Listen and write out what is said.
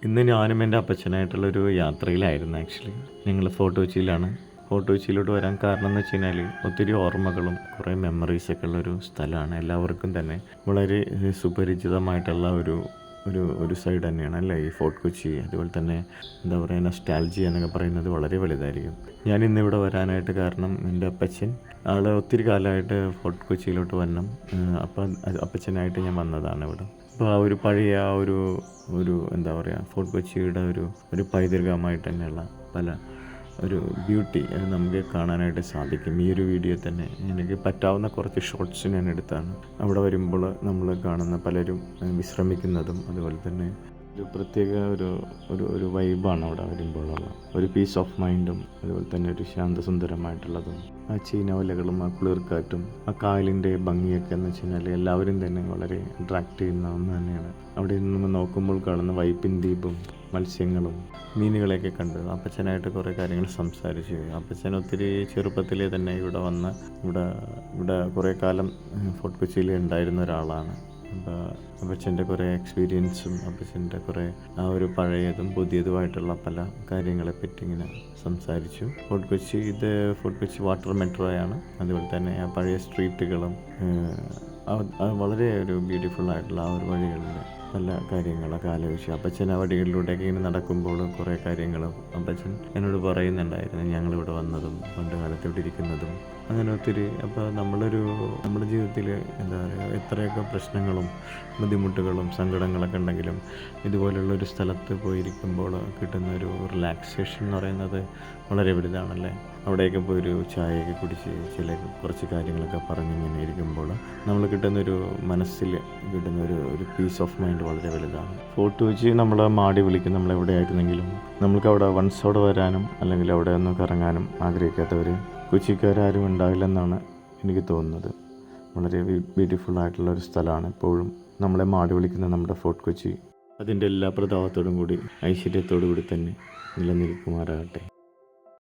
ഇന്ന് ഞാനും എൻ്റെ അപ്പച്ചനായിട്ടുള്ളൊരു യാത്രയിലായിരുന്നു. ആക്ച്വലി ഞങ്ങൾ ഫോർട്ട് കൊച്ചിയിലാണ്. ഫോർട്ട് കൊച്ചിയിലോട്ട് വരാൻ കാരണം എന്ന് വെച്ച് കഴിഞ്ഞാൽ ഒത്തിരി ഓർമ്മകളും കുറേ മെമ്മറീസൊക്കെ ഉള്ളൊരു സ്ഥലമാണ്. എല്ലാവർക്കും തന്നെ വളരെ സുപരിചിതമായിട്ടുള്ള ഒരു ഒരു ഒരു സൈഡ് തന്നെയാണ് അല്ലേ ഈ ഫോർട്ട് കൊച്ചി. അതുപോലെ തന്നെ എന്താ പറയുക, നൊസ്റ്റാൾജിയ എന്നൊക്കെ പറയുന്നത് വളരെ വലുതായിരിക്കും. ഞാൻ ഇന്നിവിടെ വരാനായിട്ട് കാരണം എൻ്റെ അപ്പച്ചൻ ഒത്തിരി കാലമായിട്ട് ഫോർട്ട് കൊച്ചിയിലോട്ട് വരണം. അപ്പം അപ്പച്ചനായിട്ട് ഞാൻ വന്നതാണ് ഇവിടെ. അപ്പോൾ ആ ഒരു പഴയ ആ ഒരു ഒരു എന്താ പറയുക, ഫോർട്ട് കൊച്ചിയുടെ ഒരു പൈതൃകമായിട്ട് തന്നെയുള്ള പല ഒരു ബ്യൂട്ടി അത് നമുക്ക് കാണാനായിട്ട് സാധിക്കും. ഈ ഒരു വീഡിയോ തന്നെ എനിക്ക് പറ്റാവുന്ന കുറച്ച് ഷോർട്സ് ഞാൻ എടുത്താണ്. അവിടെ വരുമ്പോൾ നമ്മൾ കാണുന്ന പലരും വിശ്രമിക്കുന്നതും അതുപോലെ തന്നെ ഒരു പ്രത്യേക ഒരു ഒരു ഒരു വൈബാണ് അവിടെ വരുമ്പോഴുള്ള ഒരു പീസ് ഓഫ് മൈൻഡും അതുപോലെ തന്നെ ഒരു ശാന്തസുന്ദരമായിട്ടുള്ളതും ആ ചീനവലകളും ആ കുളിർക്കാറ്റും ആ കായലിൻ്റെ ഭംഗിയൊക്കെ എന്ന് വെച്ച് കഴിഞ്ഞാൽ എല്ലാവരും തന്നെ വളരെ അട്രാക്റ്റ് ചെയ്യുന്ന ഒന്ന് തന്നെയാണ്. അവിടെ നിന്ന് നോക്കുമ്പോൾ കാണുന്ന വൈപ്പിൻ ദ്വീപും മത്സ്യങ്ങളും മീനുകളെയൊക്കെ കണ്ട് അപ്പച്ചനായിട്ട് കുറേ കാര്യങ്ങൾ സംസാരിച്ചു. അപ്പച്ചൻ ഒത്തിരി ചെറുപ്പത്തിലേ തന്നെ ഇവിടെ വന്ന് ഇവിടെ കുറേ കാലം ഫോർട്ട് കൊച്ചിയിൽ ഉണ്ടായിരുന്ന ഒരാളാണ്. അപ്പോൾ അപ്പച്ചൻ്റെ കുറേ എക്സ്പീരിയൻസും അപ്പച്ചൻ്റെ കുറേ ആ ഒരു പഴയതും പുതിയതുമായിട്ടുള്ള പല കാര്യങ്ങളെപ്പറ്റി ഇങ്ങനെ സംസാരിച്ചു. ഫോർട്ട് കൊച്ചി വാട്ടർ മെട്രോയാണ്. അതുപോലെ തന്നെ ആ പഴയ സ്ട്രീറ്റുകളും വളരെ ഒരു ബ്യൂട്ടിഫുൾ ആയിട്ടുള്ള ആ ഒരു വഴികളിൽ പല കാര്യങ്ങളൊക്കെ ആലോചിച്ചു. അപ്പച്ചൻ ആ വഴികളിലൂടെയൊക്കെ ഇങ്ങനെ നടക്കുമ്പോൾ കുറേ കാര്യങ്ങൾ അപ്പച്ചൻ എന്നോട് പറയുന്നുണ്ടായിരുന്നു. ഞങ്ങളിവിടെ വന്നതും പണ്ട് കാലത്ത് ഇവിടെ ഇരിക്കുന്നതും അങ്ങനെ ഒത്തിരി. അപ്പോൾ നമ്മുടെ ജീവിതത്തിൽ എന്താ പറയുക, എത്രയൊക്കെ പ്രശ്നങ്ങളും ബുദ്ധിമുട്ടുകളും സങ്കടങ്ങളൊക്കെ ഉണ്ടെങ്കിലും ഇതുപോലുള്ളൊരു സ്ഥലത്ത് പോയിരിക്കുമ്പോൾ കിട്ടുന്ന ഒരു റിലാക്സേഷൻ എന്ന് പറയുന്നത് വളരെ വലുതാണല്ലേ. അവിടെയൊക്കെ പോയി ഒരു ചായയൊക്കെ കുടിച്ച് കുറച്ച് കാര്യങ്ങളൊക്കെ പറഞ്ഞിങ്ങനെ ഇരിക്കുമ്പോൾ നമ്മൾ കിട്ടുന്നൊരു മനസ്സിൽ കിട്ടുന്ന ഒരു പീസ് ഓഫ് മൈൻഡ് വളരെ വലുതാണ്. ഫോർട്ട് കൊച്ചി നമ്മളെ മാടി വിളിക്കും. നമ്മളെവിടെയായിരുന്നെങ്കിലും നമ്മൾക്ക് അവിടെ വൺസ് അവിടെ വരാനും അല്ലെങ്കിൽ അവിടെ ഒന്ന് കറങ്ങാനും ആഗ്രഹിക്കാത്തവർ കൊച്ചിക്കാരും ഉണ്ടാവില്ലെന്നാണ് എനിക്ക് തോന്നുന്നത്. വളരെ ബ്യൂട്ടിഫുൾ ആയിട്ടുള്ള ഒരു സ്ഥലമാണ്. എപ്പോഴും നമ്മളെ മാടി വിളിക്കുന്ന നമ്മുടെ ഫോർട്ട് കൊച്ചി അതിൻ്റെ എല്ലാ പ്രതാപത്തോടും കൂടി ഐശ്വര്യത്തോടു കൂടി തന്നെ നിലനിൽക്കുമാറാകട്ടെ.